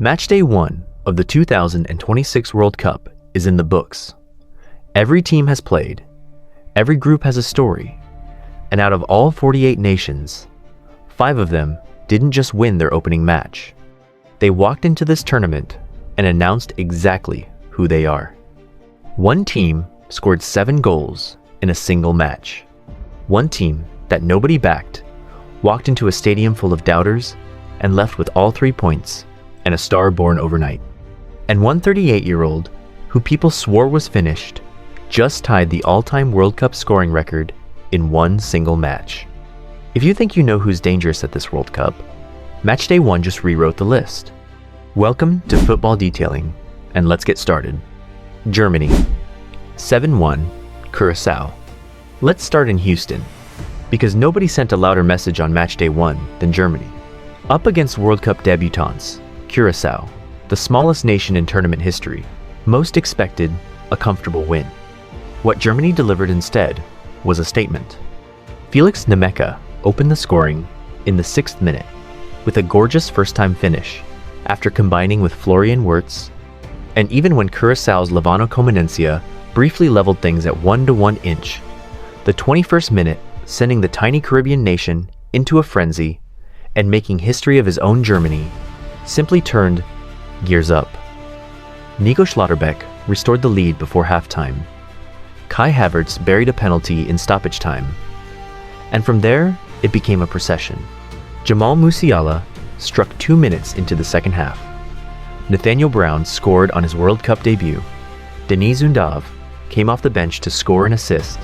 Matchday 1 of the 2026 World Cup is in the books. Every team has played, every group has a story, and out of all 48 nations, 5 of them didn't just win their opening match. They walked into this tournament and announced exactly who they are. One team scored 7 goals in a single match. One team that nobody backed walked into a stadium full of doubters and left with all 3 points and a star born overnight. And one 38-year-old who people swore was finished just tied the all-time World Cup scoring record in one single match. If you think you know who's dangerous at this World Cup, Matchday 1 just rewrote the list. Welcome to Football Detailing, and let's get started. Germany, 7-1, Curaçao. Let's start in Houston, because nobody sent a louder message on Matchday 1 than Germany. Up against World Cup debutants, Curaçao, the smallest nation in tournament history, most expected a comfortable win. What Germany delivered instead was a statement. Felix Nemeka opened the scoring in the 6th minute with a gorgeous first-time finish after combining with Florian Wirtz, and even when Curaçao's Levano Comenencia briefly leveled things at 1-1 inch, the 21st minute sending the tiny Caribbean nation into a frenzy and making history of his own Germany simply turned gears up. Nico Schlotterbeck restored the lead before halftime. Kai Havertz buried a penalty in stoppage time. And from there, it became a procession. Jamal Musiala struck 2 minutes into the second half. Nathaniel Brown scored on his World Cup debut. Denis Zundav came off the bench to score an assist.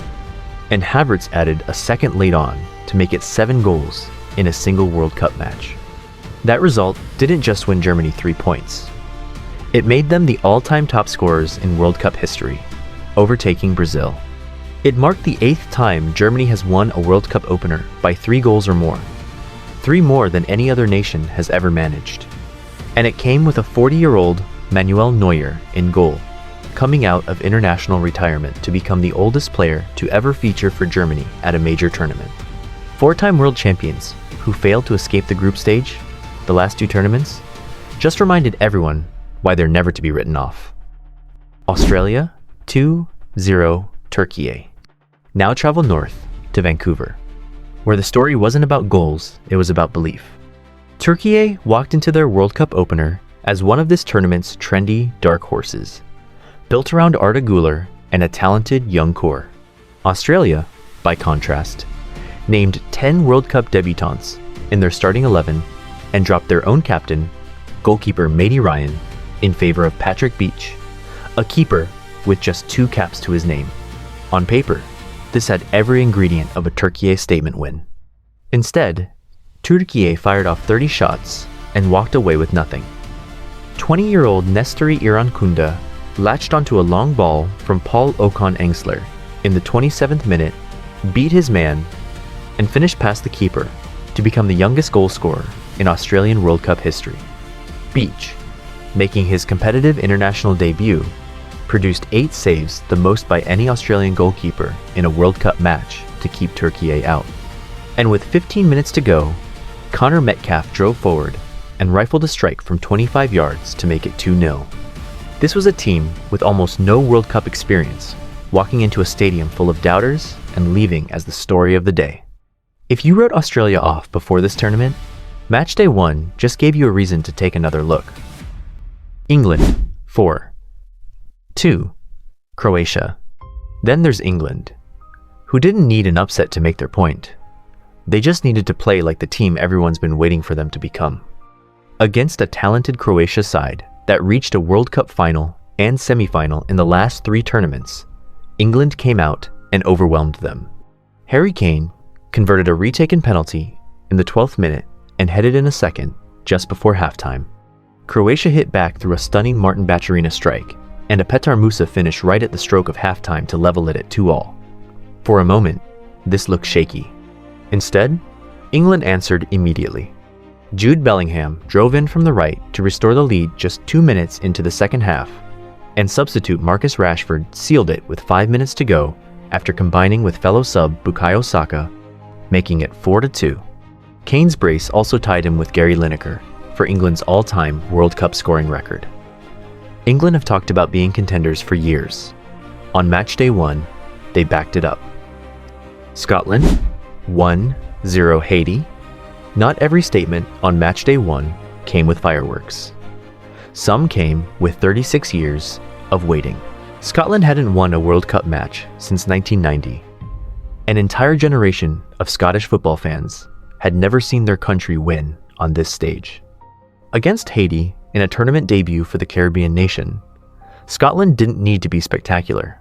And Havertz added a second late on to make it 7 goals in a single World Cup match. That result didn't just win Germany 3 points. It made them the all-time top scorers in World Cup history, overtaking Brazil. It marked the 8th time Germany has won a World Cup opener by 3 goals or more, 3 more than any other nation has ever managed. And it came with a 40-year-old Manuel Neuer in goal, coming out of international retirement to become the oldest player to ever feature for Germany at a major tournament. 4-time world champions who failed to escape the group stage the last 2 tournaments just reminded everyone why they're never to be written off. Australia, 2-0 Türkiye. Now travel north to Vancouver, where the story wasn't about goals, it was about belief. Türkiye walked into their World Cup opener as one of this tournament's trendy dark horses, built around Arda Güler and a talented young core. Australia, by contrast, named 10 World Cup debutants in their starting 11 and dropped their own captain, goalkeeper Matey Ryan, in favor of Patrick Beach, a keeper with just 2 caps to his name. On paper, this had every ingredient of a Türkiye statement win. Instead, Türkiye fired off 30 shots and walked away with nothing. 20-year-old Nesteri İrankunda latched onto a long ball from Paul Okan Engsler in the 27th minute, beat his man, and finished past the keeper to become the youngest goal scorer in Australian World Cup history. Beach, making his competitive international debut, produced 8 saves, the most by any Australian goalkeeper in a World Cup match to keep Türkiye out. And with 15 minutes to go, Connor Metcalfe drove forward and rifled a strike from 25 yards to make it 2-0. This was a team with almost no World Cup experience, walking into a stadium full of doubters and leaving as the story of the day. If you wrote Australia off before this tournament, Matchday 1 just gave you a reason to take another look. England, 4-2, Croatia. Then there's England, who didn't need an upset to make their point. They just needed to play like the team everyone's been waiting for them to become. Against a talented Croatia side that reached a World Cup final and semi-final in the last 3 tournaments, England came out and overwhelmed them. Harry Kane converted a retaken penalty in the 12th minute and headed in a second just before halftime. Croatia hit back through a stunning Martin Baturina strike, and a Petar Musa finish right at the stroke of halftime to level it at 2-2. For a moment, this looked shaky. Instead, England answered immediately. Jude Bellingham drove in from the right to restore the lead just 2 minutes into the second half, and substitute Marcus Rashford sealed it with 5 minutes to go after combining with fellow sub Bukayo Saka, making it 4-2. Kane's brace also tied him with Gary Lineker for England's all-time World Cup scoring record. England have talked about being contenders for years. On Matchday 1, they backed it up. Scotland 1-0 Haiti. Not every statement on Matchday 1 came with fireworks. Some came with 36 years of waiting. Scotland hadn't won a World Cup match since 1990. An entire generation of Scottish football fans had never seen their country win on this stage. Against Haiti in a tournament debut for the Caribbean nation, Scotland didn't need to be spectacular.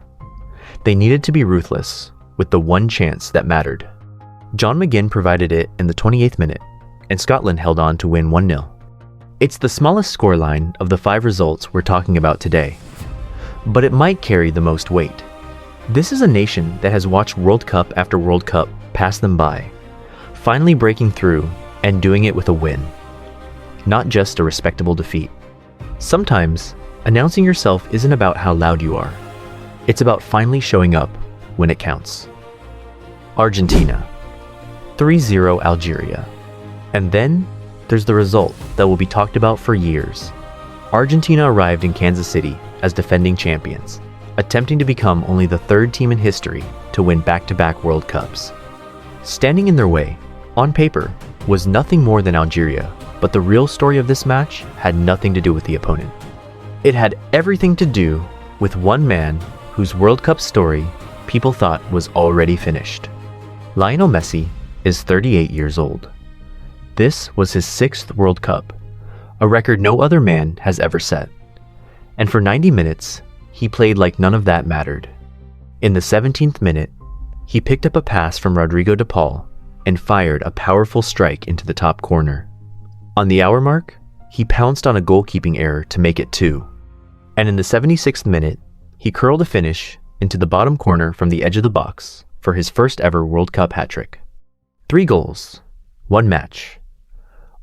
They needed to be ruthless with the one chance that mattered. John McGinn provided it in the 28th minute, and Scotland held on to win 1-0. It's the smallest scoreline of the 5 results we're talking about today, but it might carry the most weight. This is a nation that has watched World Cup after World Cup pass them by, finally breaking through and doing it with a win, not just a respectable defeat. Sometimes, announcing yourself isn't about how loud you are. It's about finally showing up when it counts. Argentina 3-0 Algeria. And then there's the result that will be talked about for years. Argentina arrived in Kansas City as defending champions, attempting to become only the 3rd team in history to win back-to-back World Cups. Standing in their way, on paper, was nothing more than Algeria, but the real story of this match had nothing to do with the opponent. It had everything to do with one man whose World Cup story people thought was already finished. Lionel Messi is 38 years old. This was his 6th World Cup, a record no other man has ever set. And for 90 minutes, he played like none of that mattered. In the 17th minute, he picked up a pass from Rodrigo de Paul and fired a powerful strike into the top corner. On the hour mark, he pounced on a goalkeeping error to make it 2. And in the 76th minute, he curled a finish into the bottom corner from the edge of the box for his first ever World Cup hat-trick. 3 goals, 1 match.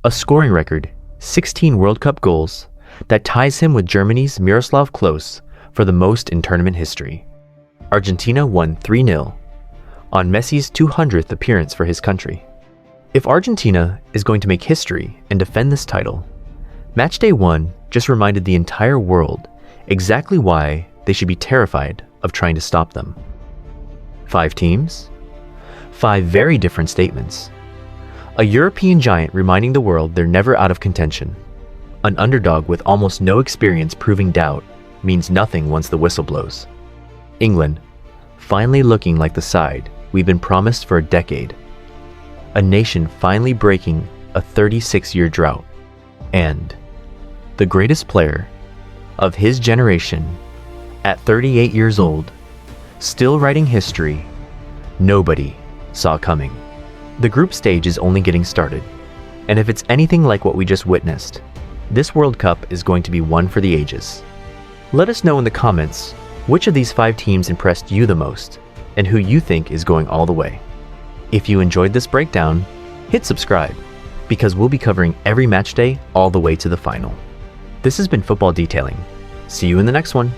A scoring record, 16 World Cup goals, that ties him with Germany's Miroslav Klose for the most in tournament history. Argentina won 3-0 on Messi's 200th appearance for his country. If Argentina is going to make history and defend this title, Matchday 1 just reminded the entire world exactly why they should be terrified of trying to stop them. 5 teams, 5 very different statements. A European giant reminding the world they're never out of contention. An underdog with almost no experience proving doubt means nothing once the whistle blows. England, finally looking like the side we've been promised for a decade. A nation finally breaking a 36-year drought. And the greatest player of his generation, at 38 years old, still writing history nobody saw coming. The group stage is only getting started, and if it's anything like what we just witnessed, this World Cup is going to be one for the ages. Let us know in the comments which of these 5 teams impressed you the most, and who you think is going all the way. If you enjoyed this breakdown, hit subscribe, because we'll be covering every match day all the way to the final. This has been Football Detailing. See you in the next one.